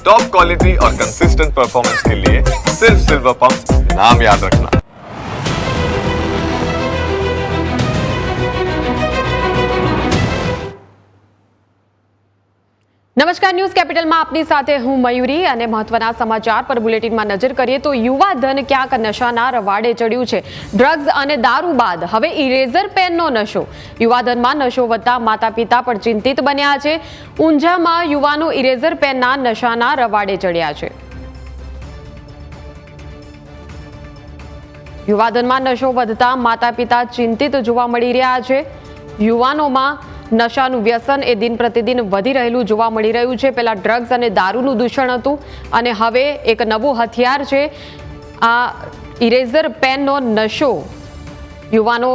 Top quality और consistent performance के लिए सिर्फ सिल्वर पंप नाम याद रखना। નમસ્કાર, ન્યૂઝ કેપિટલમાં આપની સાથે હું મયુરી અને મહત્વના સમાચાર પર બુલેટિનમાં નજર કરીએ તો યુવા ધન ક્યાંક નશાના રવાડે ચડ્યું છે। ડ્રગ્સ અને દારૂ બાદ હવે ઇરેઝર પેનનો નશો। યુવાધનમાં નશો વધતા માતા પિતા પણ ચિંતિત બન્યા છે। ઊંઝામાં યુવાનો ઇરેઝર પેનના નશાના રવાડે ચડ્યા છે। યુવાધનમાં નશો વધતા માતા પિતા ચિંતિત જોવા મળી રહ્યા છે। યુવાનોમાં નશાનું વ્યસન એ દિન પ્રતિદિન વધી રહેલું જોવા મળી રહ્યું છે। પહેલા ડ્રગ્સ અને દારૂનું દૂષણ હતું અને હવે એક નવું હથિયાર છે આ ઇરેઝર પેનનો નશો યુવાનો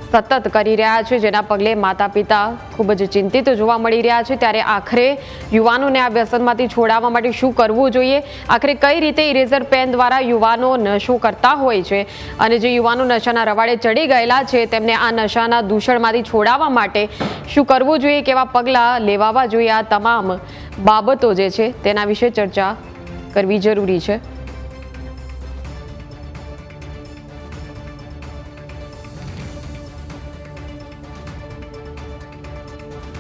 સતત કરી રહ્યા છે, જેના પગલે માતા પિતા ખૂબ જ ચિંતિત જોવા મળી રહ્યા છે। ત્યારે આખરે યુવાનોને આ વ્યસનમાંથી છોડાવવા માટે શું કરવું જોઈએ, આખરે કઈ રીતે ઇરેઝર પેન દ્વારા યુવાનો નશો કરતા હોય છે અને જે યુવાનો નશાના રવાડે ચડી ગયેલા છે તેમને આ નશાના દૂષણમાંથી છોડાવવા માટે શું કરવું જોઈએ, કેવા પગલાં લેવાવા જોઈએ, આ તમામ બાબતો જે છે તેના વિશે ચર્ચા કરવી જરૂરી છે।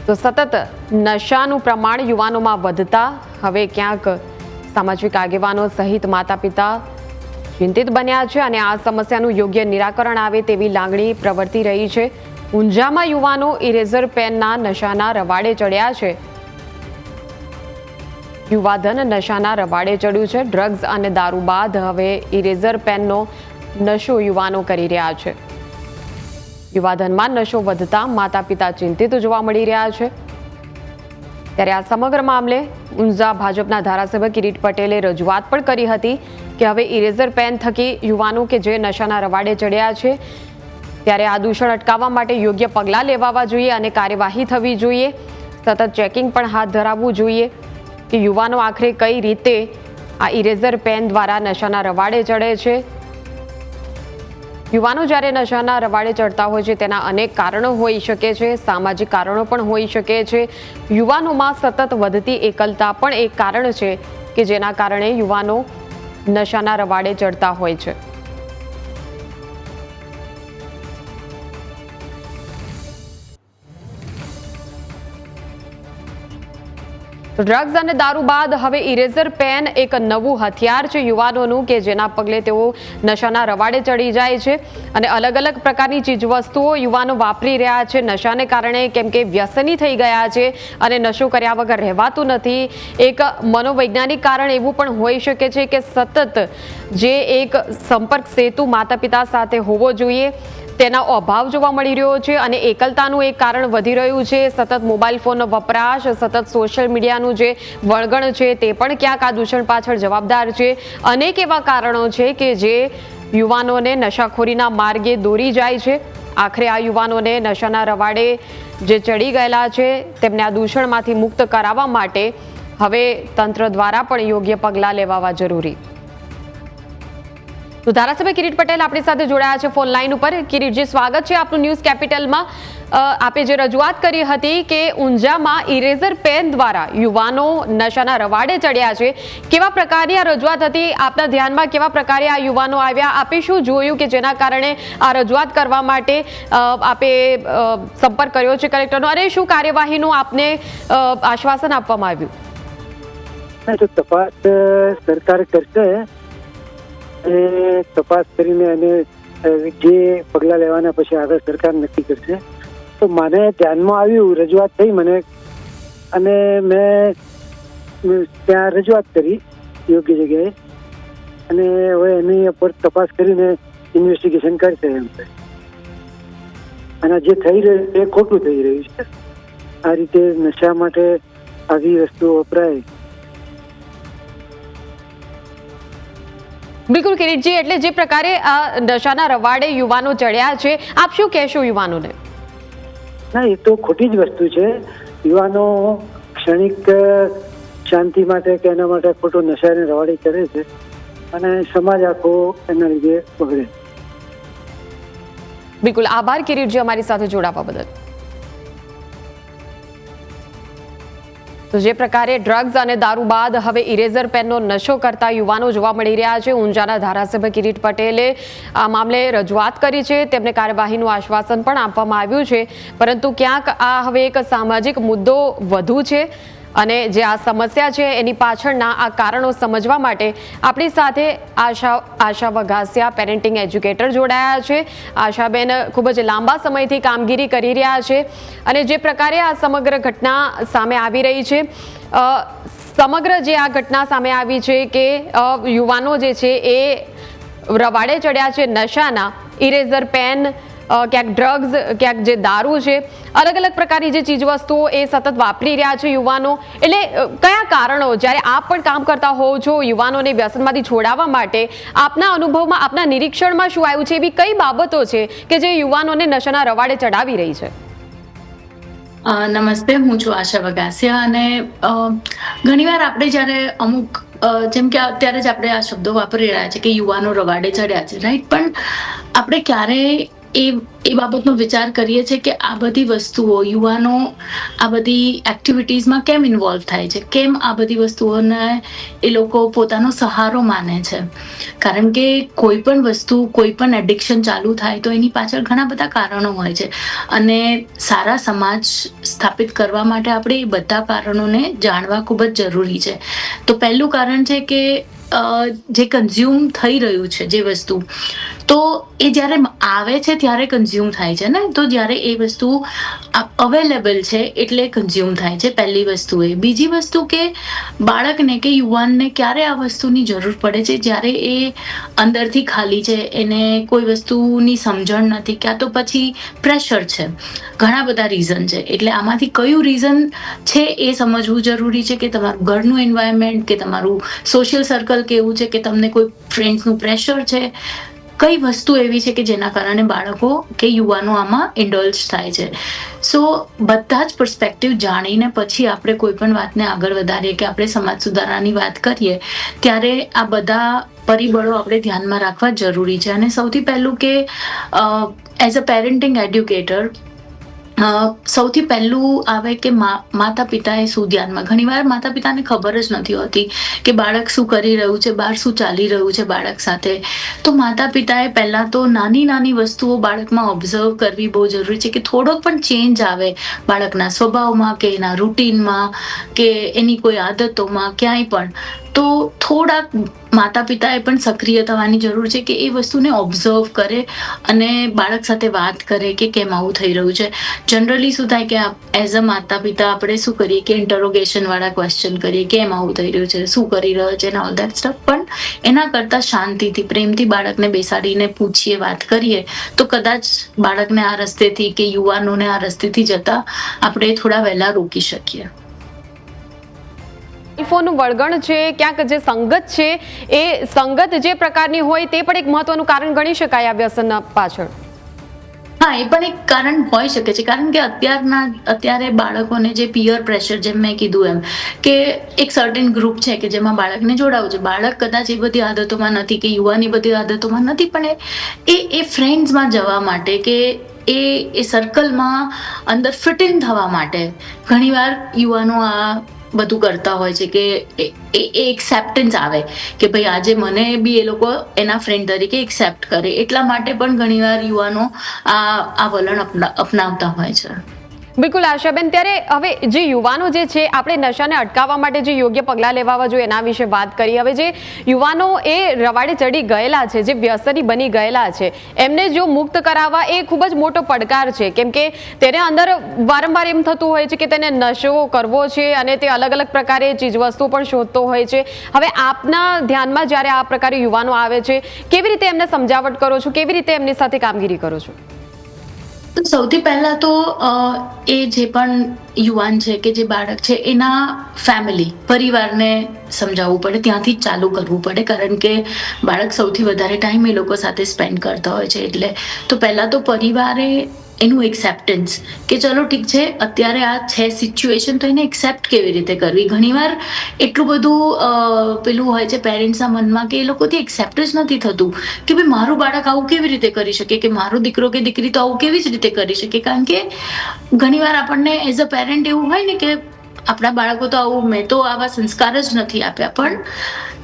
તો સતત નશાનું પ્રમાણ યુવાનોમાં વધતા હવે ક્યાંક સામાજિક આગેવાનો સહિત માતા પિતા ચિંતિત બન્યા છે અને આ સમસ્યાનું યોગ્ય નિરાકરણ આવે તેવી લાગણી પ્રવર્તી રહી છે। ઊંઝામાં યુવાનો ઇરેઝર પેનના નશાના રવાડે ચડ્યા છે। યુવાધન નશાના રવાડે ચડ્યું છે। ડ્રગ્સ અને દારૂ બાદ હવે ઇરેઝર પેનનો નશો યુવાનો કરી રહ્યા છે। યુવાધનમાં નશો વધતા માતા પિતા ચિંતિત જોવા મળી રહ્યા છે। ત્યારે આ સમગ્ર મામલે ઊંઝા ભાજપના ધારાસભ્ય કિરીટ પટેલે રજૂઆત પણ કરી હતી કે હવે ઇરેઝર પેન થકી યુવાનો કે જે નશાના રવાડે ચડ્યા છે ત્યારે આ દૂષણ અટકાવવા માટે યોગ્ય પગલાં લેવાવા જોઈએ અને કાર્યવાહી થવી જોઈએ। સતત ચેકિંગ પણ હાથ ધરાવવું જોઈએ કે યુવાનો આખરે કઈ રીતે આ ઇરેઝર પેન દ્વારા નશાના રવાડે ચડે છે। યુવાનો જ્યારે નશાના રવાડે ચડતા હોય છે તેના અનેક કારણો હોઈ શકે છે, સામાજિક કારણો પણ હોઈ શકે છે। યુવાનોમાં સતત વધતી એકલતા પણ એક કારણ છે કે જેના કારણે યુવાનો નશાના રવાડે ચડતા હોય છે। ડ્રગ્સ અને દારૂ બાદ હવે ઇરેઝર પેન એક નવું હથિયાર છે યુવાનોનું કે જેના પગલે તેઓ નશાના રવાડે ચડી જાય છે અને અલગ અલગ પ્રકારની ચીજવસ્તુઓ યુવાનો વાપરી રહ્યા છે નશાને કારણે, કેમ કે વ્યસની થઈ ગયા છે અને નશો કર્યા વગર રહેવાતું નથી। એક મનોવૈજ્ઞાનિક કારણ એવું પણ હોઈ શકે છે કે સતત જે એક સંપર્ક સેતુ માતા પિતા સાથે હોવો જોઈએ તેના અભાવ જોવા મળી રહ્યો છે અને એકલતાનું એક કારણ વધી રહ્યું છે। સતત મોબાઈલ ફોનનો વપરાશ, સતત સોશિયલ મીડિયાનું જે વળગણ છે તે પણ ક્યાંક આ દૂષણ પાછળ જવાબદાર છે। અનેક એવા કારણો છે કે જે યુવાનોને નશાખોરીના માર્ગે દોરી જાય છે। આખરે આ યુવાનોને નશાના રવાડે જે ચડી ગયેલા છે તેમને આ દૂષણમાંથી મુક્ત કરાવવા માટે હવે તંત્ર દ્વારા પણ યોગ્ય પગલાં લેવાવા જરૂરી। તો ધારાસભ્ય કિરીટ પટેલ આપણી સાથે જોડાયા છે ફોન લાઈન ઉપર। કિરીટજી, સ્વાગત છે આપનું ન્યૂઝ કેપિટલમાં। આપે જે રજૂઆત કરી હતી કે ઊંઝામાં ઇરેઝર પેન દ્વારા યુવાનો નશાના રવાડે ચડ્યા છે, કેવા પ્રકારની આ રજૂઆત હતી આપના ધ્યાનમાં, કેવા પ્રકારે આ યુવાનો આવ્યા, આપે શું જોયું કે જેના કારણે આ રજૂઆત કરવા માટે આપે સંપર્ક કર્યો છે કલેક્ટરનો, અને શું કાર્યવાહીનું આપને આશ્વાસન આપવામાં આવ્યું? તપાસ સરકાર કરશે, તપાસ કરીને અને જે પગલા લેવાના પછી આગળ સરકાર નક્કી કરશે। તો મને ધ્યાનમાં આવ્યું, રજૂઆત થઈ મને અને મેં ત્યાં રજૂઆત કરી યોગ્ય જગ્યાએ અને હવે એની ઉપર તપાસ કરીને ઇન્વેસ્ટિગેશન કરશે એમ છે। અને જે થઈ રહ્યું એ ખોટું થઈ રહ્યું છે। આ રીતે નશા માટે આવી વસ્તુઓ વપરાય। બિલકુલ કિરીટજી, એટલે જે પ્રકારે આ નશાના રવાડે યુવાનો ચડ્યા છે, આપ શું કહેશો યુવાનોને? ના, એ તો ખોટી જ વસ્તુ છે। યુવાનો ક્ષણિક શાંતિ માટે કે એના માટે ખોટો નશાને રવાડે ચડે છે અને સમાજ આખો એના લીધે બગડે। બિલકુલ, આભાર કિરીટજી અમારી સાથે જોડાવા બદલ। તો જે પ્રકારે ડ્રગ્સ અને દારૂ બાદ હવે ઇરેઝર પેનનો નશો કરતા યુવાનો જોવા મળી રહ્યા છે. ઊંઝાના ધારાસભ્ય કિરીટ પટેલે આ મામલે રજૂઆત કરી છે. તેમને કાર્યવાહીનું આશ્વાસન પણ આપવામાં આવ્યું છે, પરંતુ ક્યાંક આ હવે એક સામાજિક મુદ્દો વધુ છે અને જે આ સમસ્યા છે એની પાછળના આ કારણો સમજવા માટે આપણી સાથે આશા વઘાસિયા પેરેન્ટિંગ એજ્યુકેટર જોડાયા છે. આશાબેન ખૂબ જ લાંબા સમયથી કામગીરી કરી રહ્યા છે અને જે પ્રકારે આ સમગ્ર ઘટના સામે આવી રહી છે, સમગ્ર જે આ ઘટના સામે આવી છે કે યુવાનો જે છે એ રવાડે ચડ્યા છે નશાના, ઇરેઝર પેન, ક્યાંક ડ્રગ્સ, ક્યાંક જે દારૂ છે, અલગ અલગ પ્રકારની જે ચીજવસ્તુઓ એ સતત વાપરી રહ્યા છે યુવાનો. એટલે કયા કારણો, જ્યારે આપ પણ કામ કરતા હોવ છો યુવાનોને વ્યસનમાંથી છોડાવવા માટે, આપના અનુભવમાં, આપના નિરીક્ષણમાં શું આવ્યું છે? એવી કઈ બાબતો છે કે જે યુવાનોને નશાના રવાડે ચડાવી રહી છે? નમસ્તે, હું છું આશા વઘાસિયા અને ઘણીવાર આપણે જ્યારે અમુક જેમ કે અત્યારે જ આપણે આ શબ્દો વાપરી રહ્યા છે કે યુવાનો રવાડે ચડ્યા છે, રાઈટ? પણ આપણે ક્યારેય એ બાબતનો વિચાર કરીએ છીએ કે આ બધી વસ્તુઓ, યુવાનો આ બધી એક્ટિવિટીઝમાં કેમ ઇન્વોલ્વ થાય છે, કેમ આ બધી વસ્તુઓને એ લોકો પોતાનો સહારો માને છે? કારણ કે કોઈ પણ વસ્તુ, કોઈ પણ એડિક્શન ચાલુ થાય તો એની પાછળ ઘણા બધા કારણો હોય છે અને સારા સમાજ સ્થાપિત કરવા માટે આપણે એ બધા કારણોને જાણવા ખૂબ જ જરૂરી છે. તો પહેલું કારણ છે કે જે કન્ઝ્યુમ થઈ રહ્યું છે જે વસ્તુ, તો એ જ્યારે આવે છે ત્યારે કન્ઝ્યુમ થાય છે ને, તો જ્યારે એ વસ્તુ અવેલેબલ છે એટલે કન્ઝ્યુમ થાય છે, પહેલી વસ્તુ એ. બીજી વસ્તુ કે બાળકને કે યુવાનને ક્યારે આ વસ્તુની જરૂર પડે છે, જ્યારે એ અંદરથી ખાલી છે, એને કોઈ વસ્તુની સમજણ નથી, ક્યાં તો પછી પ્રેશર છે. ઘણા બધા રીઝન છે. એટલે આમાંથી કયું રીઝન છે એ સમજવું જરૂરી છે કે તમારું ઘરનું એન્વાયરમેન્ટ, કે તમારું સોશિયલ સર્કલ કેવું છે, કે તમને કોઈ ફ્રેન્ડ્સનું પ્રેશર છે, કઈ વસ્તુ એવી છે કે જેના કારણે બાળકો કે યુવાનો આમાં ઇન્ડલ્જ થાય છે. સો બધા જ પર્સપેક્ટિવ જાણીને પછી આપણે કોઈ પણ વાતને આગળ વધારીએ કે આપણે સમાજ સુધારાની વાત કરીએ ત્યારે આ બધા પરિબળો આપણે ધ્યાનમાં રાખવા જરૂરી છે. અને સૌથી પહેલું કે એઝ અ પેરેન્ટિંગ એડ્યુકેટર સૌથી પહેલું આવે કે માતા પિતાએ શું ધ્યાનમાં, ઘણીવાર માતા પિતાને ખબર જ નથી હોતી કે બાળક શું કરી રહ્યું છે, બહાર શું ચાલી રહ્યું છે બાળક સાથે. તો માતા પિતાએ પહેલાં તો નાની નાની વસ્તુઓ બાળકમાં ઓબ્ઝર્વ કરવી બહુ જરૂરી છે કે થોડોક પણ ચેન્જ આવે બાળકના સ્વભાવમાં કે એના રૂટીનમાં કે એની કોઈ આદતોમાં ક્યાંય પણ, તો થોડાક માતા પિતાએ પણ સક્રિય થવાની જરૂર છે કે એ વસ્તુને ઓબ્ઝર્વ કરે અને બાળક સાથે વાત કરે કે કેમ આવું થઈ રહ્યું છે. જનરલી શું થાય કે એઝ અ માતા પિતા આપણે શું કરીએ કે ઇન્ટરોગેશન વાળા ક્વેશ્ચન કરીએ, કેમ આવું થઈ રહ્યું છે, શું કરી રહ્યો છે, ઓલ દેટ સ્ટફ. પણ એના કરતાં શાંતિથી, પ્રેમથી બાળકને બેસાડીને પૂછીએ, વાત કરીએ, તો કદાચ બાળકને આ રસ્તેથી કે યુવાનોને આ રસ્તેથી જતા આપણે થોડા વહેલા રોકી શકીએ. ફોનનું વળગણ છે, ક્યાંક જે સંગત છે એ સંગત જે પ્રકારની હોય તે પણ એક મહત્વનું કારણ ગણી શકાય આ વ્યસનના પાછળ. હા, એ પણ એક કારણ હોઈ શકે છે. કારણ કે અત્યારે બાળકોને જે પિયર પ્રેશર, જેમ મેં કીધું એમ, કે એક સર્ટેન ગ્રુપ છે કે જેમાં બાળકને જોડાવું છે. બાળક કદાચ એ બધી આદતોમાં નથી કે યુવાની બધી આદતોમાં નથી, પણ એ ફ્રેન્ડ્સમાં જવા માટે કે એ સર્કલમાં અંદર ફિટ ઇન થવા માટે ઘણીવાર યુવાનો આ બધું કરતા હોય છે કે એ એક્સેપ્ટન્સ આવે કે ભાઈ આજે મને બી એ લોકો એના ફ્રેન્ડ તરીકે એક્સેપ્ટ કરે. એટલા માટે પણ ઘણીવાર યુવાનો આ વલણ અપનાવતા હોય છે. બિલકુલ આશાબેન, ત્યારે હવે જે યુવાનો જે છે, આપણે નશાને અટકાવવા માટે જે યોગ્ય પગલાં લેવા જોઈએ એના વિશે વાત કરી. હવે જે યુવાનો એ રવાડે ચડી ગયેલા છે, જે વ્યસની બની ગયેલા છે, એમને જો મુક્ત કરાવવા એ ખૂબ જ મોટો પડકાર છે. કેમ કે તેને અંદર વારંવાર એમ થતું હોય છે કે તેને નશો કરવો છે અને તે અલગ અલગ પ્રકારે ચીજવસ્તુ પણ શોધતો હોય છે. હવે આપના ધ્યાનમાં જ્યારે આ પ્રકારે યુવાનો આવે છે, કેવી રીતે એમને સમજાવટ કરો છો, કેવી રીતે એમની સાથે કામગીરી કરો છો? તો સૌથી પહેલા તો એ જે પણ યુવાન છે કે જે બાળક છે એના ફેમિલી, પરિવારને સમજાવવું પડે, ત્યાંથી જ ચાલુ કરવું પડે. કારણ કે બાળક સૌથી વધારે ટાઈમ એ લોકો સાથે સ્પેન્ડ કરતા હોય છે. એટલે તો પહેલા તો પરિવારે એનું એક્સેપ્ટન્સ કે ચલો ઠીક છે, અત્યારે આ છે સિચ્યુએશન, તો એને એક્સેપ્ટ કેવી રીતે કરવી. ઘણીવાર એટલું બધું પેલું હોય છે પેરેન્ટ્સના મનમાં કે એ લોકોથી એક્સેપ્ટ જ નથી થતું કે ભાઈ મારું બાળક આવું કેવી રીતે કરી શકે, કે મારો દીકરો કે દીકરી તો આવું કેવી જ રીતે કરી શકે. કારણ કે ઘણીવાર આપણને એઝ અ પેરેન્ટ એવું હોય ને કે આપણા બાળકો તો આવું, મેં તો આવા સંસ્કાર જ નથી આપ્યા, પણ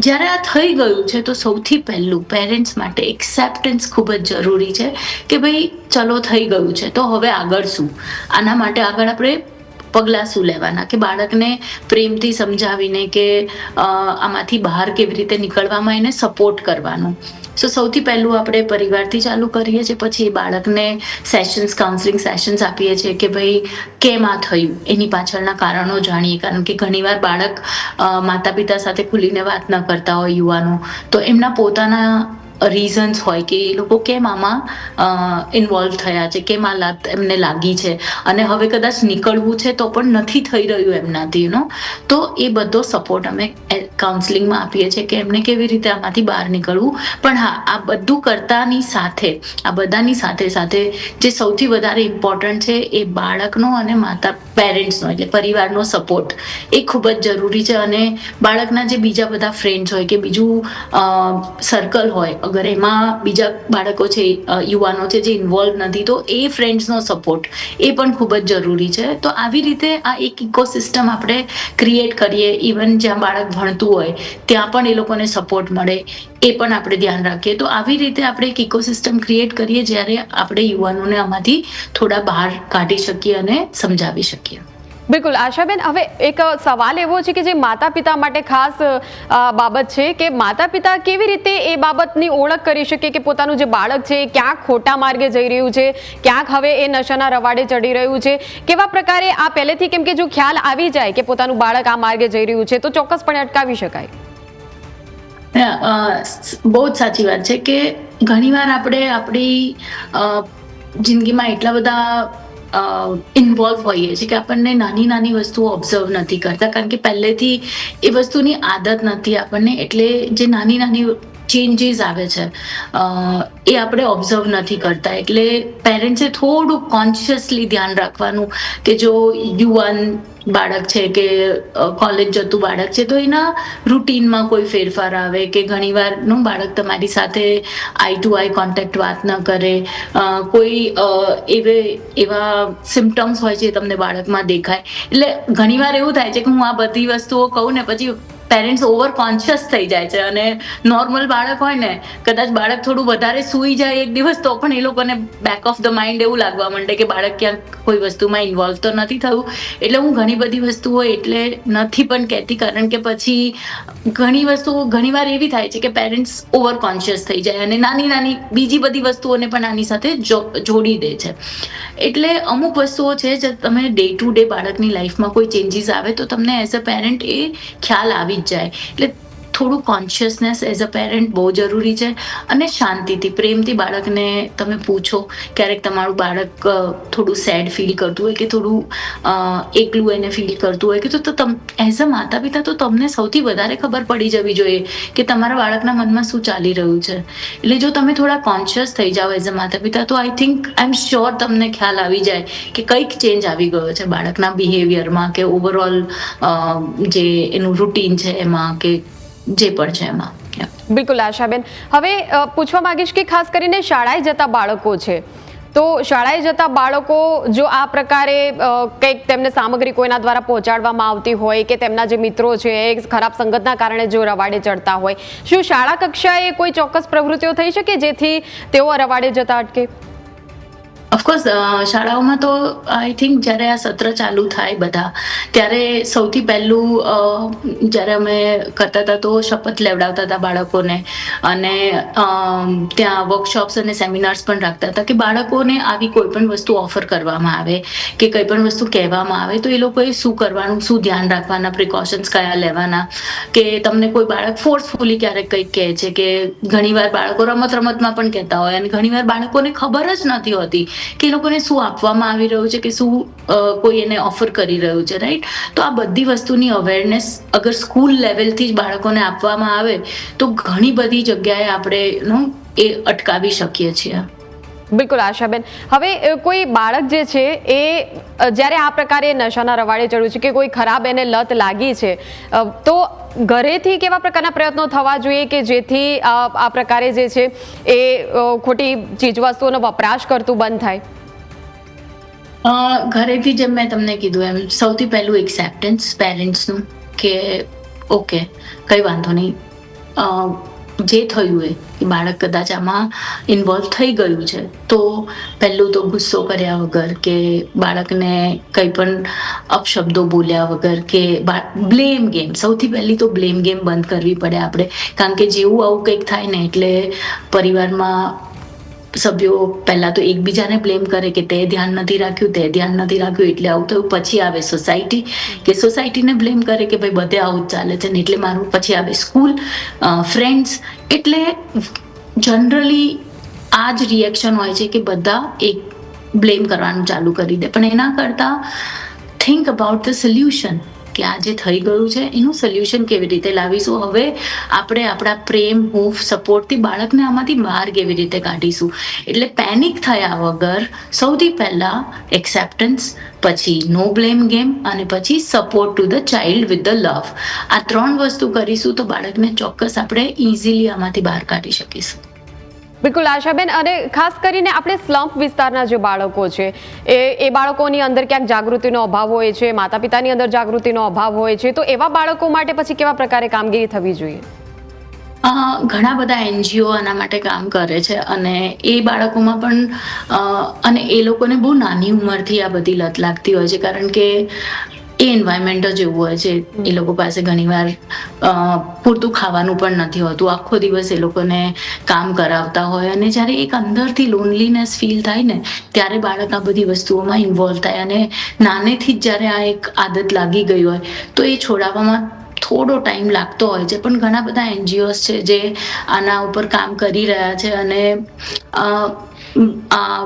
જ્યારે આ થઈ ગયું છે તો સૌથી પહેલું પેરેન્ટ્સ માટે એક્સેપ્ટન્સ ખૂબ જ જરૂરી છે કે ભાઈ ચલો થઈ ગયું છે તો હવે આગળ શું, આના માટે આગળ આપણે પગલાં શું લેવાના, કે બાળકને પ્રેમથી સમજાવીને કે આમાંથી બહાર કેવી રીતે નીકળવામાં એને સપોર્ટ કરવાનો. સો સૌથી પહેલું આપણે પરિવારથી ચાલુ કરીએ છીએ, પછી એ બાળકને સેશન્સ, કાઉન્સલિંગ સેશન્સ આપીએ છીએ કે ભાઈ કેમ આ થયું, એની પાછળના કારણો જાણીએ. કારણ કે ઘણીવાર બાળક માતા પિતા સાથે ખુલીને વાત ન કરતા હોય, યુવાનો, તો એમના પોતાના રીઝન્સ હોય કે એ લોકો કેમ આમાં ઇન્વોલ્વ થયા છે, કેમ આ લત એમને લાગી છે અને હવે કદાચ નીકળવું છે તો પણ નથી થઈ રહ્યું એમનાથી, તો એ બધો સપોર્ટ અમે કાઉન્સલિંગમાં આપીએ છીએ કે એમને કેવી રીતે આમાંથી બહાર નીકળવું. પણ હા, આ બધું કરતાની સાથે, આ બધાની સાથે સાથે જે સૌથી વધારે ઇમ્પોર્ટન્ટ છે એ બાળકનો અને પેરેન્ટ્સનો એટલે પરિવારનો સપોર્ટ એ ખૂબ જ જરૂરી છે. અને બાળકના જે બીજા બધા ફ્રેન્ડ્સ હોય કે બીજું સર્કલ હોય, અગર એમાં બીજા બાળકો છે, યુવાનો છે જે ઇન્વોલ્વ નથી, તો એ ફ્રેન્ડ્સનો સપોર્ટ એ પણ ખૂબ જ જરૂરી છે. તો આવી રીતે આ એક ઇકોસિસ્ટમ આપણે ક્રિએટ કરીએ, ઇવન જ્યાં બાળક ભણતું હોય ત્યાં પણ એ લોકોને સપોર્ટ મળે, એ પણ આપણે ધ્યાન રાખીએ. તો આવી રીતે આપણે એક ઇકોસિસ્ટમ ક્રિએટ કરીએ જ્યારે આપણે યુવાનોને આમાંથી થોડા બહાર કાઢી શકીએ અને સમજાવી શકીએ. બિલકુલ આશાબેન, હવે એક સવાલ એવો છે કે જે માતા પિતા માટે ખાસ બાબત છે કે માતા પિતા કેવી રીતે એ બાબતની ઓળખ કરી શકે કે પોતાનું જે બાળક છે ક્યાંક ખોટા માર્ગે જઈ રહ્યું છે, ક્યાંક હવે એ નશાના રવાડે ચડી રહ્યું છે, કેવા પ્રકારે આ પહેલેથી, કેમ કે જો ખ્યાલ આવી જાય કે પોતાનું બાળક આ માર્ગે જઈ રહ્યું છે તો ચોક્કસપણે અટકાવી શકાય. બહુ જ સાચી વાત છે કે ઘણીવાર આપણે આપણી જિંદગીમાં એટલા બધા ઇન્વોલ્વ હોઈએ છીએ કે આપણને નાની નાની વસ્તુઓ ઓબ્ઝર્વ નથી કરતા, કારણ કે પહેલેથી એ વસ્તુની આદત નથી આપણને. એટલે જે નાની નાની ચેન્જીસ આવે છે એ આપણે ઓબ્ઝર્વ નથી કરતા. એટલે પેરેન્ટ્સે થોડું કોન્શિયસલી ધ્યાન રાખવાનું કે જો યુવાન બાળક છે કે કોલેજ જતું બાળક છે તો એના રૂટીનમાં કોઈ ફેરફાર આવે, કે ઘણીવારનું બાળક તમારી સાથે આઈ ટુ આઈ કોન્ટેક્ટ વાત ન કરે, કોઈ એવા સિમ્પટમ્સ હોય છે તમને બાળકમાં દેખાય. એટલે ઘણીવાર એવું થાય છે કે હું આ બધી વસ્તુઓ કહું ને પછી પેરેન્ટ્સ ઓવર કોન્શિયસ થઈ જાય છે અને નોર્મલ બાળક હોય ને, કદાચ બાળક થોડું વધારે સૂઈ જાય એક દિવસ તો પણ એ લોકોને બેક ઓફ ધ માઇન્ડ એવું લાગવા માંડે કે બાળક ક્યાંક કોઈ વસ્તુમાં ઇન્વોલ્વ તો નથી થયું. એટલે હું ઘણી બધી વસ્તુઓ એટલે નથી પણ કહેતી, કારણ કે પછી ઘણી વસ્તુઓ ઘણીવાર એવી થાય છે કે પેરેન્ટ્સ ઓવર કોન્શિયસ થઈ જાય અને નાની નાની બીજી બધી વસ્તુઓને પણ આની સાથે જોડી દે છે. એટલે અમુક વસ્તુઓ છે જે તમે ડે ટુ ડે બાળકની લાઈફમાં કોઈ ચેન્જીસ આવે તો તમને એઝ અ પેરેન્ટ એ ખ્યાલ આવી જાય. એટલે થોડું કોન્શિયસનેસ એઝ અ પેરેન્ટ બહુ જરૂરી છે. અને શાંતિથી, પ્રેમથી બાળકને તમે પૂછો. ક્યારેક તમારું બાળક થોડું સેડ ફીલ કરતું હોય કે થોડું એકલું એને ફીલ કરતું હોય કે તો એઝ અ માતા પિતા તો તમને સૌથી વધારે ખબર પડી જવી જોઈએ કે તમારા બાળકના મનમાં શું ચાલી રહ્યું છે. એટલે જો તમે થોડા કોન્શિયસ થઈ જાઓ એઝ અ માતા પિતા તો આઈ એમ શ્યોર તમને ખ્યાલ આવી જાય કે કંઈક ચેન્જ આવી ગયો છે બાળકના બિહેવિયરમાં કે ઓવરઓલ જે એનું રૂટીન છે એમાં કે જે પણ છે એમાં. બિલકુલ આશાબેન, હવે પૂછવા માંગીશ કે ખાસ કરીને શાળાએ જતા બાળકો છે તો શાળાએ જતા બાળકો જો આ પ્રકારે કંઈક તેમને સામગ્રી કોઈના દ્વારા પહોંચાડવામાં આવતી હોય કે તેમના જે મિત્રો છે એ ખરાબ સંગતના કારણે જો રવાડે ચડતા હોય, શું શાળા કક્ષાએ કોઈ ચોક્કસ પ્રવૃત્તિઓ થઈ શકે જેથી તેઓ રવાડે જતા અટકે? ઓફકોર્સ શાળાઓમાં તો આઈ થિંક જ્યારે આ સત્ર ચાલુ થાય બધા ત્યારે સૌથી પહેલું જ્યારે અમે કરતા હતા તો શપથ લેવડાવતા હતા બાળકોને અને ત્યાં વર્કશોપ્સ અને સેમિનાર્સ પણ રાખતા હતા કે બાળકોને આવી કોઈ પણ વસ્તુ ઓફર કરવામાં આવે કે કંઈ પણ વસ્તુ કહેવામાં આવે તો એ લોકોએ શું કરવાનું, શું ધ્યાન રાખવાના, પ્રિકોશન્સ કયા લેવાના. કે તમને કોઈ બાળક ફોર્સફુલી ક્યારેક કંઈક કહે છે કે ઘણીવાર બાળકો રમતમાં પણ કહેતા હોય અને ઘણીવાર બાળકોને ખબર જ નથી હોતી કે એ લોકોને શું આપવામાં આવી રહ્યું છે કે શું કોઈ એને ઓફર કરી રહ્યું છે, રાઈટ. તો આ બધી વસ્તુની અવેરનેસ અગર સ્કૂલ લેવલથી જ બાળકોને આપવામાં આવે તો ઘણી બધી જગ્યાએ આપણે એ અટકાવી શકીએ છીએ. બિલકુલ આશાબેન, હવે કોઈ બાળક જે છે એ જ્યારે આ પ્રકારે નશાના રવાડે ચડ્યું છે કે કોઈ ખરાબ એને લત લાગી છે તો ઘરેથી કેવા પ્રકારના પ્રયત્નો થવા જોઈએ કે જેથી આ પ્રકારે જે છે એ ખોટી ચીજવસ્તુઓનો વપરાશ કરતું બંધ થાય? ઘરેથી જેમ મેં તમને કીધું એમ સૌથી પહેલું એક્સેપ્ટન્સ પેરેન્ટ્સનું કે ઓકે કંઈ વાંધો નહીં, જે થયું એ બાળક કદાચ આમાં ઇન્વોલ્વ થઈ ગયું છે તો પહેલું તો ગુસ્સો કર્યા વગર કે બાળકને કંઈ પણ અપશબ્દો બોલ્યા વગર કે બ્લેમ ગેમ, સૌથી પહેલી તો બ્લેમ ગેમ બંધ કરવી પડે આપણે, કારણ કે જેવું આવું કંઈક થાય ને એટલે પરિવારમાં સભ્યો પહેલા તો એકબીજાને બ્લેમ કરે કે તે ધ્યાન નથી રાખ્યું એટલે આવું થયું. પછી આવે સોસાયટી કે સોસાયટીને બ્લેમ કરે કે ભાઈ બધે આવું જ ચાલે છે ને એટલે મારું. પછી આવે સ્કૂલ, ફ્રેન્ડ્સ. એટલે જનરલી આ જ રિએક્શન હોય છે કે બધા એક બ્લેમ કરવાનું ચાલુ કરી દે, પણ એના કરતાં થિંક અબાઉટ ધ સોલ્યુશન કે આ જે થઈ ગયું છે એનું સોલ્યુશન કેવી રીતે લાવીશું, હવે આપણે આપણા પ્રેમ, હૂંફ, સપોર્ટથી બાળકને આમાંથી બહાર કેવી રીતે કાઢીશું. એટલે પેનિક થયા વગર સૌથી પહેલાં એક્સેપ્ટન્સ, પછી નો બ્લેમ ગેમ અને પછી support to the child with the love. આ 3 વસ્તુ કરીશું તો બાળકને ચોક્કસ આપણે ઇઝીલી આમાંથી બહાર કાઢી શકીશું. બિલકુલ આશાબેન, અને ખાસ કરીને આપણે સ્લમ્પ વિસ્તારના જે બાળકો છે એ બાળકોની અંદર ક્યાંક જાગૃતિનો અભાવ હોય છે, માતા પિતાની અંદર જાગૃતિનો અભાવ હોય છે, તો એવા બાળકો માટે પછી કેવા પ્રકારે કામગીરી થવી જોઈએ? ઘણા બધા એનજીઓ આના માટે કામ કરે છે અને એ બાળકોમાં પણ અને એ લોકોને બહુ નાની ઉંમરથી આ બધી લત લાગતી હોય છે, કારણ કે એ એન્વાયરમેન્ટ જ એવું હોય છે. એ લોકો પાસે ઘણીવાર પૂરતું ખાવાનું પણ નથી હોતું, આખો દિવસ એ લોકોને કામ કરાવતા હોય અને જ્યારે એક અંદરથી લોનલીનેસ ફીલ થાય ને ત્યારે બાળક આ બધી વસ્તુઓમાં ઇન્વોલ્વ થાય અને નાનેથી જ જ્યારે આ એક આદત લાગી ગઈ હોય તો એ છોડાવવામાં થોડો ટાઈમ લાગતો હોય છે. પણ ઘણા બધા એનજીઓસ છે જે આના ઉપર કામ કરી રહ્યા છે અને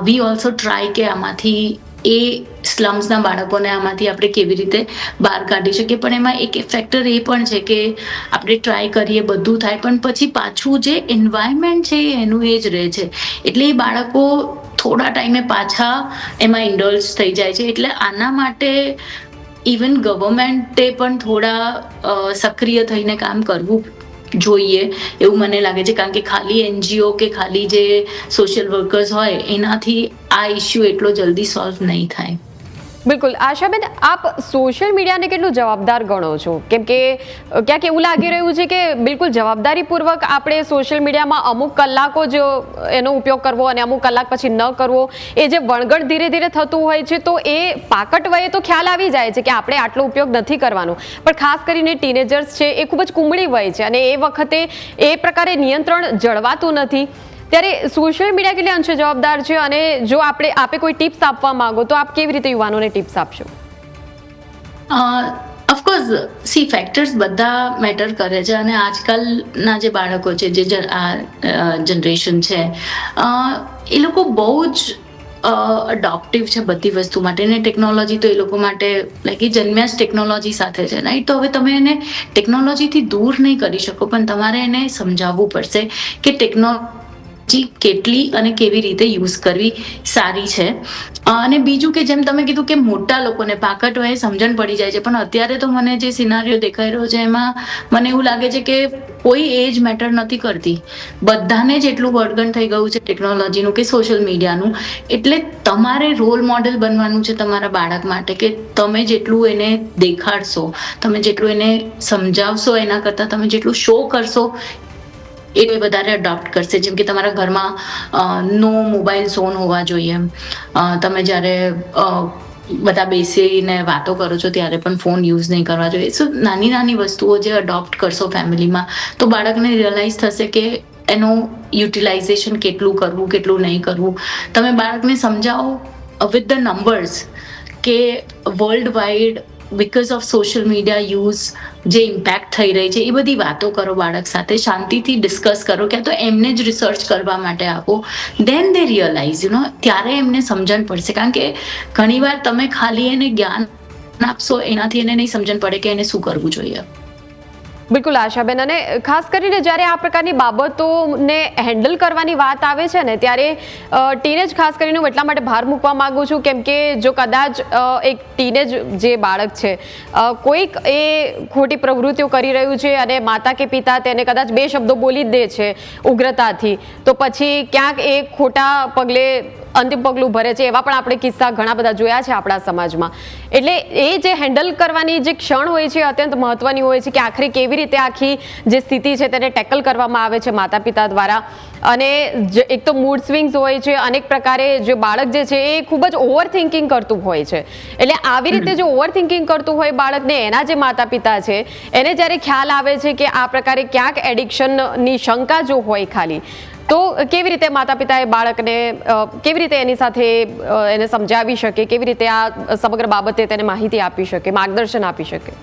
વી ઓલ્સો ટ્રાય કે આમાંથી એ સ્લમ્સના બાળકોને આમાંથી આપણે કેવી રીતે બહાર કાઢી શકીએ. પણ એમાં એક ફેક્ટર એ પણ છે કે આપણે ટ્રાય કરીએ, બધું થાય, પણ પછી પાછું જે એન્વાયરમેન્ટ છે એનું એ જ રહે છે. એટલે એ બાળકો થોડા ટાઈમે પાછા એમાં ઇન્ડલ્જ થઈ જાય છે. એટલે આના માટે ઇવન ગવર્મેન્ટે પણ થોડા સક્રિય થઈને કામ કરવું જોઈએ એવું મને લાગે છે, કારણ કે ખાલી એનજીઓ કે ખાલી જે સોશિયલ વર્કર્સ હોય એનાથી આ ઇસ્યુ એટલો જલ્દી સોલ્વ નહીં થાય. બિલકુલ આશાબેન, આપ સોશિયલ મીડિયાને કેટલું જવાબદાર ગણો છો? કેમ કે ક્યાંક એવું લાગી રહ્યું છે કે બિલકુલ જવાબદારીપૂર્વક આપણે સોશિયલ મીડિયામાં અમુક કલાકો જ એનો ઉપયોગ કરવો અને અમુક કલાક પછી ન કરવો, એ જે વણગણ ધીરે ધીરે થતું હોય છે તો એ પાકટ વયે તો ખ્યાલ આવી જાય છે કે આપણે આટલો ઉપયોગ નથી કરવાનો, પણ ખાસ કરીને ટીનેજર્સ છે એ ખૂબ જ કુમળી વય છે અને એ વખતે એ પ્રકારે નિયંત્રણ જળવાતું નથી. ત્યારે સોશિયલ મીડિયા કેટલે અંશે જવાબદાર છે અને જો આપે કોઈ ટિપ્સ આપવા માંગો તો આપ કેવી રીતે યુવાનોને ટિપ્સ આપશો? ઓફકોર્સ ફેક્ટર્સ બધા મેટર કરે છે અને આજકાલના જે બાળકો છે, જે જનરેશન છે, એ લોકો બહુ જ અડોપ્ટિવ છે બધી વસ્તુ માટે ને ટેકનોલોજી તો એ લોકો માટે લાઈક એ જન્મ્યા જ ટેકનોલોજી સાથે છે, રાઈટ? તો હવે તમે એને ટેકનોલોજીથી દૂર નહીં કરી શકો, પણ તમારે એને સમજાવવું પડશે કે ટેકનોલોજી કેટલી અને કેવી રીતે યુઝ કરવી સારી છે. અને બીજું કે જેમ તમે કીધું કે મોટા લોકોને પાકટ વયે સમજણ પડી જાય છે, પણ અત્યારે તો મને જે સિનારીઓ દેખાઈ રહ્યો છે એમાં મને એવું લાગે છે કે કોઈ એજ મેટર નથી કરતી, બધાને જ એટલું વળગણ થઈ ગયું છે ટેકનોલોજીનું કે સોશિયલ મીડિયાનું. એટલે તમારે રોલ મોડેલ બનવાનું છે તમારા બાળક માટે કે તમે જેટલું એને દેખાડશો, તમે જેટલું એને સમજાવશો, એના કરતાં તમે જેટલું શો કરશો એ વધારે અડોપ્ટ કરશે. જેમ કે તમારા ઘરમાં નો મોબાઈલ ઝોન હોવા જોઈએ, તમે જ્યારે બધા બેસીને વાતો કરો છો ત્યારે પણ ફોન યુઝ નહીં કરવા જોઈએ. સો નાની નાની વસ્તુઓ જે અડોપ્ટ કરશો ફેમિલીમાં તો બાળકને રિયલાઇઝ થશે કે એનું યુટિલાઇઝેશન કેટલું કરવું, કેટલું નહીં કરવું. તમે બાળકને સમજાવો વિથ ધ નંબર્સ કે world wide because of social media use જે ઇમ્પેક્ટ થઈ રહી છે એ બધી વાતો કરો બાળક સાથે, શાંતિથી ડિસ્કસ કરો, ક્યાં તો એમને જ રિસર્ચ કરવા માટે આપો. દેન દે રિયલાઇઝ ત્યારે એમને સમજણ પડશે. કારણ કે ઘણીવાર તમે ખાલી એને જ્ઞાન આપશો એનાથી એને નહીં સમજણ પડે કે એને શું કરવું જોઈએ. બિલકુલ આશાબેન, અને ખાસ કરીને જ્યારે આ પ્રકારની બાબતોને હેન્ડલ કરવાની વાત આવે છે ને ત્યારે ટીનેજ ખાસ કરીને હું એટલા માટે ભાર મૂકવા માંગુ છું કેમ કે જો કદાચ એક ટીનેજ જે બાળક છે કોઈક એ ખોટી પ્રવૃત્તિઓ કરી રહ્યું છે અને માતા કે પિતા તેને કદાચ 2 શબ્દો બોલી જ દે છે ઉગ્રતાથી, તો પછી ક્યાંક એ ખોટા પગલે અંતિમ પગલું ભરે છે. એવા પણ આપણે કિસ્સા ઘણા બધા જોયા છે આપણા સમાજમાં. એટલે એ જે હેન્ડલ કરવાની જે ક્ષણ હોય છે અત્યંત મહત્વની હોય છે કે આખરે કેવી રીતે આખી જે સ્થિતિ છે તેને ટેકલ કરવામાં આવે છે માતા પિતા દ્વારા. અને એક તો મૂડ સ્વિંગ્સ હોય છે, અનેક પ્રકારે જે બાળક જે છે એ ખૂબ જ ઓવર થિંકિંગ કરતું હોય છે. એટલે આવી રીતે જો ઓવર થિંકિંગ કરતું હોય બાળકને, એના જે માતા પિતા છે એને જ્યારે ખ્યાલ આવે છે કે આ પ્રકારે ક્યાંક એડિક્શનની શંકા જો હોય ખાલી, તો કેવી રીતે માતા પિતાએ બાળકને કેવી રીતે એની સાથે એને સમજાવી શકે, કેવી રીતે આ સમગ્ર બાબતે તેને માહિતી આપી શકે, માર્ગદર્શન આપી શકે?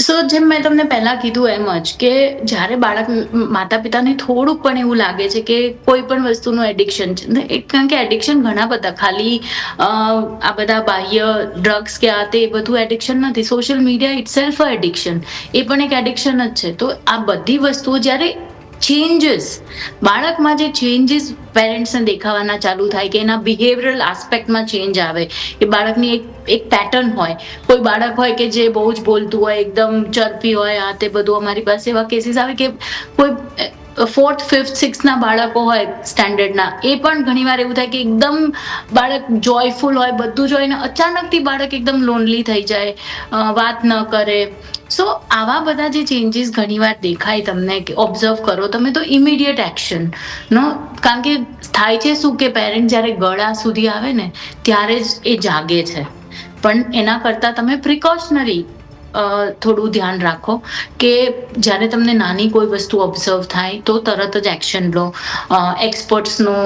સો જેમ મેં તમને પહેલા કીધું એમ જ કે જ્યારે બાળક માતા પિતાને થોડુંક પણ એવું લાગે છે કે કોઈ પણ વસ્તુનું એડિક્શન છે, કારણ કે એડિક્શન ઘણા બધા, ખાલી આ બધા બાહ્ય ડ્રગ્સ કે આ તે બધું એડિક્શન નથી. સોશિયલ મીડિયા ઇટસેલ્ફ એડિક્શન, એ પણ એક એડિક્શન જ છે. તો આ બધી વસ્તુઓ જ્યારે ચેન્જીસ, બાળકમાં જે ચેન્જીસ પેરેન્ટ્સને દેખાવાના ચાલુ થાય, કે એના બિહેવિયરલ આસ્પેક્ટમાં ચેન્જ આવે, કે બાળકની એક પેટર્ન હોય. કોઈ બાળક હોય કે જે બહુ જ બોલતું હોય, એકદમ ચરપી હોય, આ તે બધું. અમારી પાસે એવા કેસીસ આવે કે કોઈ 4th, 5th, 6th ના બાળકો હોય સ્ટેન્ડર્ડના, એ પણ ઘણીવાર એવું થાય કે એકદમ બાળક જોયફુલ હોય, બધું જ હોય, ને અચાનકથી બાળક એકદમ લોનલી થઈ જાય, વાત ન કરે. સો આવા બધા જે ચેન્જીસ ઘણીવાર દેખાય તમને, કે ઓબ્ઝર્વ કરો તમે, તો ઇમિડિયેટ એક્શન નો, કારણ કે થાય છે શું કે પેરેન્ટ જ્યારે ગળા સુધી આવે ને ત્યારે જ એ જાગે છે. પણ એના કરતાં તમે પ્રિકોશનરી થોડું ધ્યાન રાખો કે જ્યારે તમને નાની કોઈ વસ્તુ ઓબ્ઝર્વ થાય તો તરત જ એક્શન લો. એક્સપર્ટ્સનો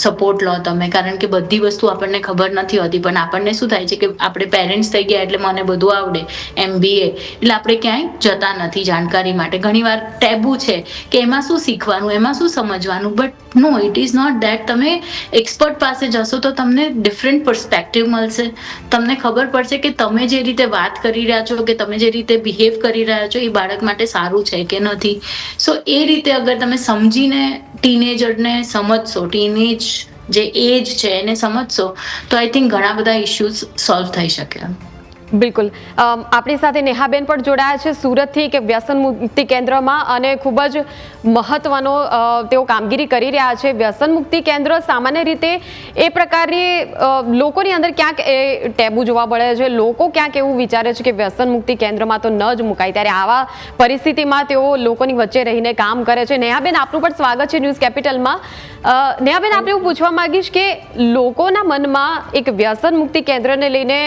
સપોર્ટ લો તમે, કારણ કે બધી વસ્તુ આપણને ખબર નથી હોતી. પણ આપણને શું થાય છે કે આપણે પેરેન્ટ્સ થઈ ગયા એટલે મને બધું આવડે, MBA, એટલે આપણે ક્યાંય જતા નથી જાણકારી માટે. ઘણીવાર ટેબુ છે કે એમાં શું શીખવાનું, એમાં શું સમજવાનું. But no, it is not that. તમે એક્સપર્ટ પાસે જશો તો તમને ડિફરન્ટ પર્સપેક્ટિવ મળશે. તમને ખબર પડશે કે તમે જે રીતે વાત કરી રહ્યા છો, કે તમે જે રીતે બિહેવ કરી રહ્યા છો, એ બાળક માટે સારું છે કે નથી. સો એ રીતે અગર તમે સમજીને ટીનેજરને સમજશો, ટીનેજ જે એજ છે એને સમજશો, તો આઈ થિંક ઘણા બધા ઇશ્યુઝ સોલ્વ થઈ શકે. બિલકુલ. આપણી સાથે નેહાબેન પણ જોડાયા છે સુરતથી, કે વ્યસન મુક્તિ કેન્દ્રમાં, અને ખૂબ જ મહત્વનો તેઓ કામગીરી કરી રહ્યા છે. વ્યસન મુક્તિ કેન્દ્ર સામાન્ય રીતે એ પ્રકારની લોકોની અંદર ક્યાંક એ ટેબુ જોવા મળે છે. લોકો ક્યાંક એવું વિચારે છે કે વ્યસન મુક્તિ કેન્દ્રમાં તો ન જ મુકાય, ત્યારે આવા પરિસ્થિતિમાં તેઓ લોકોની વચ્ચે રહીને કામ કરે છે. નેહાબેન, આપનું પણ સ્વાગત છે ન્યૂઝ કેપિટલમાં. નેહાબેન, આપણે એવું પૂછવા માંગીશ કે લોકોના મનમાં એક વ્યસન મુક્તિ કેન્દ્રને લઈને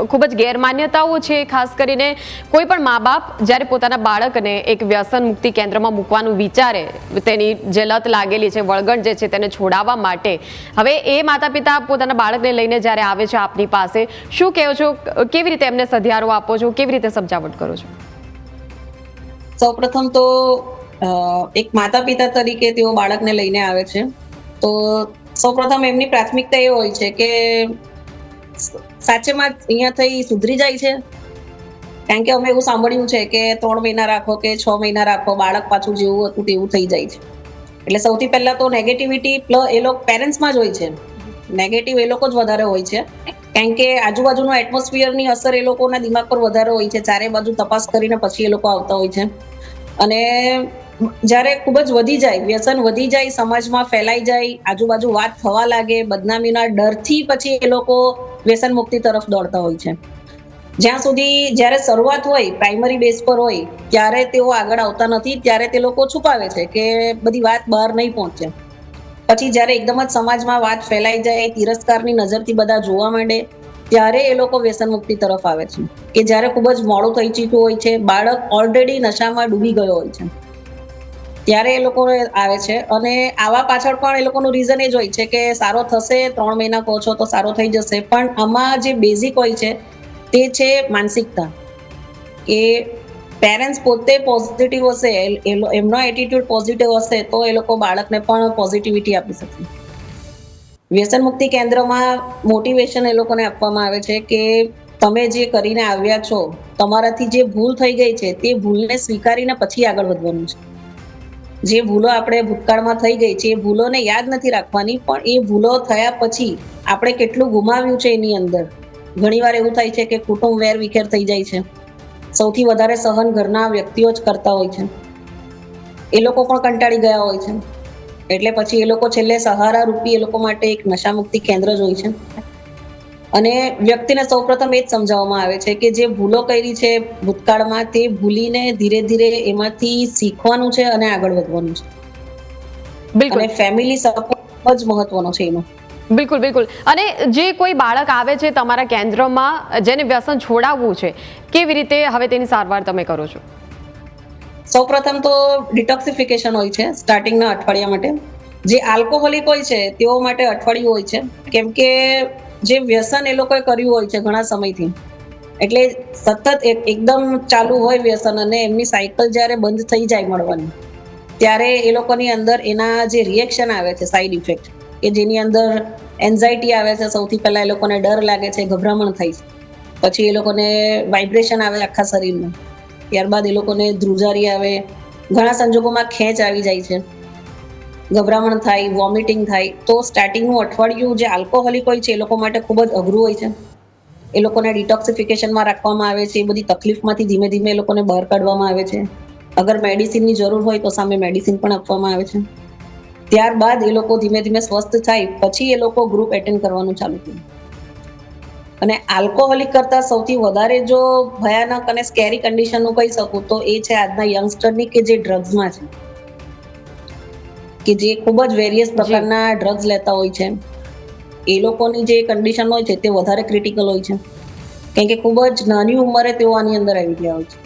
ખૂબ જ માન્યતાઓ છે. ખાસ કરીને કોઈ પણ મા બાપ જ્યારે પોતાના બાળકને એક વ્યસન મુક્તિ કેન્દ્રમાં મૂકવાનું વિચારે, તેની જે લત લાગેલી છે, વળગણ જે છે, તેને છોડાવવા માટે, હવે એ માતા પિતા પોતાના બાળકને લઈને જ્યારે આવે છે આપની પાસે, શું કહો છો? કેવી રીતે એમને સધિયારો આપો છો? કેવી રીતે સમજાવટ કરો છો? સૌપ્રથમ તો એક માતા પિતા તરીકે તેઓ બાળકને લઈને આવે છે, તો સૌપ્રથમ એમની પ્રાથમિકતા એ હોય છે કે સાચેમાં અહીંયા થઈ સુધરી જાય છે. કારણ કે અમે એવું સાંભળ્યું છે કે 3 મહિના રાખો કે 6 મહિના રાખો, બાળક પાછું જેવું હતું તેવું થઈ જાય છે. એટલે સૌથી પહેલા તો નેગેટિવિટી એ લોકો પેરેન્ટ્સમાં જ હોય છે. નેગેટિવ એ લોકો જ વધારે હોય છે, કારણ કે આજુબાજુનો એટમોસ્ફિયરની અસર એ લોકોના દિમાગ પર વધારે હોય છે. ચારે બાજુ તપાસ કરીને પછી એ લોકો આવતા હોય છે. અને જ્યારે ખૂબ જ વધી જાય, વ્યસન વધી જાય, સમાજમાં ફેલાઈ જાય, આજુબાજુ વાત થવા લાગે, બદનામીના ડરથી પછી એ લોકો વ્યસન મુક્તિ તરફ દોડતા હોય છે. જ્યાં સુધી જ્યારે શરૂઆત હોય, પ્રાઇમરી બેઝ પર હોય, ત્યારે તેઓ આગળ આવતા નથી. ત્યારે તે લોકો છુપાવે છે કે બધી વાત બહાર નહીં પહોંચે. પછી જ્યારે એકદમ જ સમાજમાં વાત ફેલાઈ જાય, તિરસ્કારની નજરથી બધા જોવા માંડે, ત્યારે એ લોકો વ્યસન મુક્તિ તરફ આવે છે. કે જ્યારે ખૂબ જ મોડું થઈ ચૂક્યું હોય છે, બાળક ઓલરેડી નશામાં ડૂબી ગયો હોય છે, ત્યારે એ લોકો આવે છે. અને આવા પાછળ પણ એ લોકોનું રીઝન એ જ હોય છે કે સારો થશે, 3 મહિના કહો છો તો સારો થઈ જશે. પણ આમાં જે બેઝિક હોય છે તે છે માનસિકતા. કે પેરેન્ટ્સ પોતે પોઝિટિવ હશે, એમનો એટીટ્યુડ પોઝિટિવ હશે, તો એ લોકો બાળકને પણ પોઝિટિવિટી આપી શકે. વ્યસન મુક્તિ કેન્દ્રમાં મોટિવેશન એ લોકોને આપવામાં આવે છે કે તમે જે કરીને આવ્યા છો, તમારાથી જે ભૂલ થઈ ગઈ છે, તે ભૂલને સ્વીકારીને પછી આગળ વધવાનું છે. જે ભૂલો આપણે ભૂતકાળમાં થઈ ગઈ છે, એ ભૂલોને યાદ નથી રાખવાની, પણ એ ભૂલો થયા પછી આપણે કેટલું ગુમાવ્યું છે એની અંદર. ઘણીવાર એવું થાય છે કે કુટુંબ વેર વિખેર થઈ જાય છે. સૌથી વધારે સહન ઘરના વ્યક્તિઓ જ કરતા હોય છે. એ લોકો પણ કંટાળી ગયા હોય છે. એટલે પછી એ લોકો છેલ્લે સહારા રૂપી એ લોકો માટે એક નશામુક્તિ કેન્દ્ર જ હોય છે. અને વ્યક્તિને સૌપ્રથમ એ જ સમજાવવામાં આવે છે કે જે ભૂલો કરી છે ભૂતકાળમાં તે ભૂલીને ધીરે ધીરે એમાંથી શીખવાનું છે અને આગળ વધવાનું છે. બિલકુલ અને ફેમિલી સપોર્ટ જ મહત્વનો છે એમાં. બિલકુલ બિલકુલ. અને જે કોઈ બાળક આવે છે તમારા કેન્દ્રમાં જેને વ્યસન છોડાવવું છે, કેવી રીતે હવે તેની સારવાર તમે કરો છો? સૌપ્રથમ તો ડિટોક્સિફિકેશન હોય છે સ્ટાર્ટિંગના અઠવાડિયા માટે. જે આલ્કોહોલિક હોય છે તેઓ માટે અઠવાડિયું હોય છે, કેમ કે જે વ્યસન એ લોકોએ કર્યું હોય છે ઘણા સમયથી, એટલે સતત એકદમ ચાલુ હોય વ્યસન અને એમની સાયકલ જ્યારે બંધ થઈ જાય મળવાની, ત્યારે એ લોકોની અંદર એના જે રિએક્શન આવે છે સાઈડ ઇફેક્ટ, કે જેની અંદર એન્ઝાયટી આવે છે, સૌથી પહેલા એ લોકોને ડર લાગે છે, ગભરામણ થાય છે, પછી એ લોકોને વાઇબ્રેશન આવે આખા શરીરમાં, ત્યારબાદ એ લોકોને ધ્રુજારી આવે, ઘણા સંજોગોમાં ખેંચ આવી જાય છે, ગભરામણ થાય, વોમિટિંગ થાય. તો સ્ટાર્ટિંગનું અઠવાડિયું જે આલ્કોહોલિક હોય છે એ લોકો માટે ખૂબ જ અઘરું હોય છે. એ લોકોને ડિટોક્સિફિકેશનમાં રાખવામાં આવે છે, એ બધી તકલીફમાંથી ધીમે ધીમે એ લોકોને બહાર કાઢવામાં આવે છે. અગર મેડિસિનની જરૂર હોય તો સામે મેડિસિન પણ આપવામાં આવે છે. ત્યારબાદ એ લોકો ધીમે ધીમે સ્વસ્થ થાય પછી એ લોકો ગ્રુપ એટેન્ડ કરવાનું ચાલુ કરે. અને આલ્કોહોલિક કરતા સૌથી વધારે જો ભયાનક અને સ્કેરી કન્ડિશનનું કહી શકું તો એ છે આજના યંગસ્ટરની કે જે ડ્રગ્સમાં છે, કે જે ખૂબ જ વેરિયસ પ્રકારના ડ્રગ્સ લેતા હોય છે. એ લોકોની જે કન્ડિશન હોય છે તે વધારે ક્રિટિકલ હોય છે, કેમ કે ખૂબ જ નાની ઉંમરે તેઓ આની અંદર આવી ગયા હોય છે.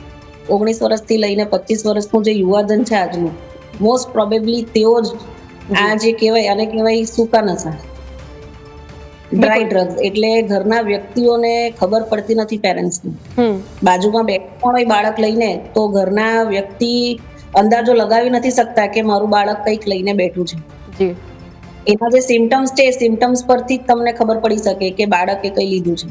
19 વર્ષથી લઈને 25 વર્ષનું જે યુવાધન છે આજનું, મોસ્ટ પ્રોબેબલી તેઓ જ આ જે કહેવાય આને કહેવાય સૂકા નશા, ડ્રાય ડ્રગ્સ. એટલે ઘરના વ્યક્તિઓને ખબર પડતી નથી, પેરેન્ટ્સને. બાજુમાં બેઠું પણ હોય બાળક લઈને તો ઘરના વ્યક્તિ અંદાજો લગાવી નથી શકતા કે મારું બાળક કંઈક લઈને બેઠું છે. એના જે સિમ્ટમ્સ છે એ સિમ્ટમ્સ પરથી જ તમને ખબર પડી શકે કે બાળકે કંઈ લીધું છે.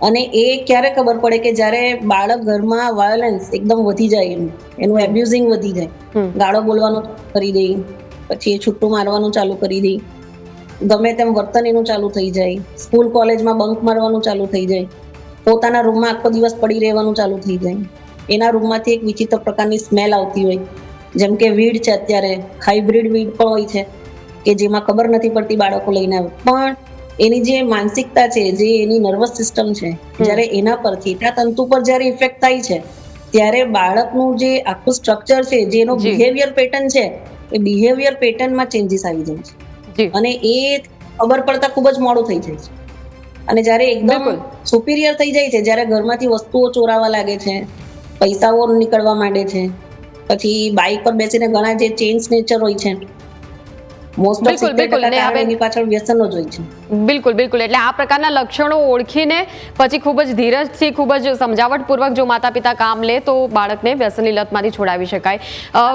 અને એ ક્યારે ખબર પડે કે જ્યારે બાળક ઘરમાં વાયોલન્સ એકદમ વધી જાય, એનું એબ્યુઝિંગ વધી જાય, ગાળો બોલવાનું કરી દે, પછી એ છૂટું મારવાનું ચાલુ કરી દે, ગમે તેમ વર્તન એનું ચાલુ થઈ જાય, સ્કૂલ કોલેજમાં બંક મારવાનું ચાલુ થઈ જાય, પોતાના રૂમમાં આખો દિવસ પડી રહેવાનું ચાલુ થઈ જાય, એના રૂમમાંથી એક વિચિત્ર પ્રકારની સ્મેલ આવતી હોય, જેમ કે વીડ છે અત્યારે હાઇબ્રિડ વીડ પણ હોય છે કે જેમાં ખબર નથી પડતી બાળકો લઈને આવે, પણ એની જે માનસિકતા છે, જે એની નર્વસ સિસ્ટમ છે, જ્યારે એના પર ચેતા તંતુ પર જ્યારે ઇફેક્ટ થાય છે ત્યારે બાળકનું જે આખું સ્ટ્રક્ચર છે, જે એનો બિહેવિયર પેટર્ન છે, એ બિહેવિયર પેટર્નમાં ચેન્જીસ આવી જાય છે. અને એ ખબર પડતા ખૂબ જ મોડું થઈ જાય છે. અને જ્યારે એકદમ સુપિરિયર થઈ જાય છે, જ્યારે ઘરમાંથી વસ્તુઓ ચોરાવા લાગે છે, પૈસાઓ નીકળવા માંડે છે, પછી બાઇક પર બેસીને ઘણા જે ચેઇન સ્નેચર હોય છે, મોસ્ટ ઓફ 70% એની પાછળ વ્યસનો જ હોય છે. બિલકુલ બિલકુલ. એટલે આ પ્રકારના લક્ષણો ઓળખીને પછી ખૂબ જ ધીરજથી, ખૂબ જ સમજાવટપૂર્વક જો માતા પિતા કામ લે તો બાળકને વ્યસનની લતમાંથી છોડાવી શકાય.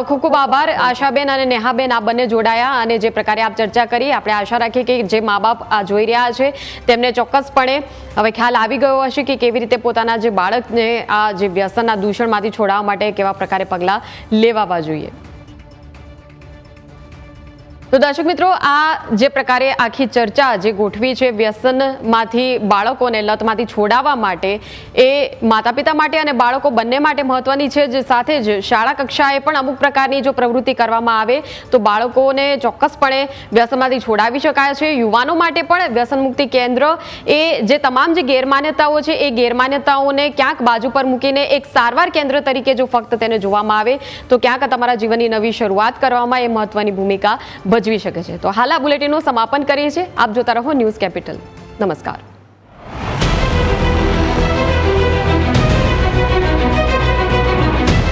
ખૂબ ખૂબ આભાર આશાબેન અને નેહાબેન, આ બંને જોડાયા અને જે પ્રકારે આપ ચર્ચા કરી. આપણે આશા રાખીએ કે જે મા બાપ આ જોઈ રહ્યા છે તેમને ચોક્કસપણે હવે ખ્યાલ આવી ગયો હશે કે કેવી રીતે પોતાના જે બાળકને આ જે વ્યસનના દૂષણમાંથી છોડાવવા માટે કેવા પ્રકારે પગલાં લેવા જોઈએ. તો દર્શક મિત્રો, આ જે પ્રકારે આખી ચર્ચા જે ગોઠવી છે વ્યસનમાંથી બાળકોને લતમાંથી છોડાવવા માટે, એ માતા પિતા માટે અને બાળકો બંને માટે મહત્વની છે. જે સાથે જ શાળા કક્ષાએ પણ અમુક પ્રકારની જો પ્રવૃત્તિ કરવામાં આવે તો બાળકોને ચોક્કસપણે વ્યસનમાંથી છોડાવી શકાય છે. યુવાનો માટે પણ વ્યસન મુક્તિ કેન્દ્ર એ જે તમામ જે ગેરમાન્યતાઓ છે એ ગેરમાન્યતાઓને ક્યાંક બાજુ પર મૂકીને એક સારવાર કેન્દ્ર તરીકે જો ફક્ત તેને જોવામાં આવે તો ક્યાંક તમારા જીવનની નવી શરૂઆત કરવામાં એ મહત્વની ભૂમિકા ભજવી શકે છે. તો હાલ આ બુલેટિનનું સમાપન કરીએ છીએ. આપ જોતા રહો ન્યૂઝ કેપિટલ. નમસ્કાર.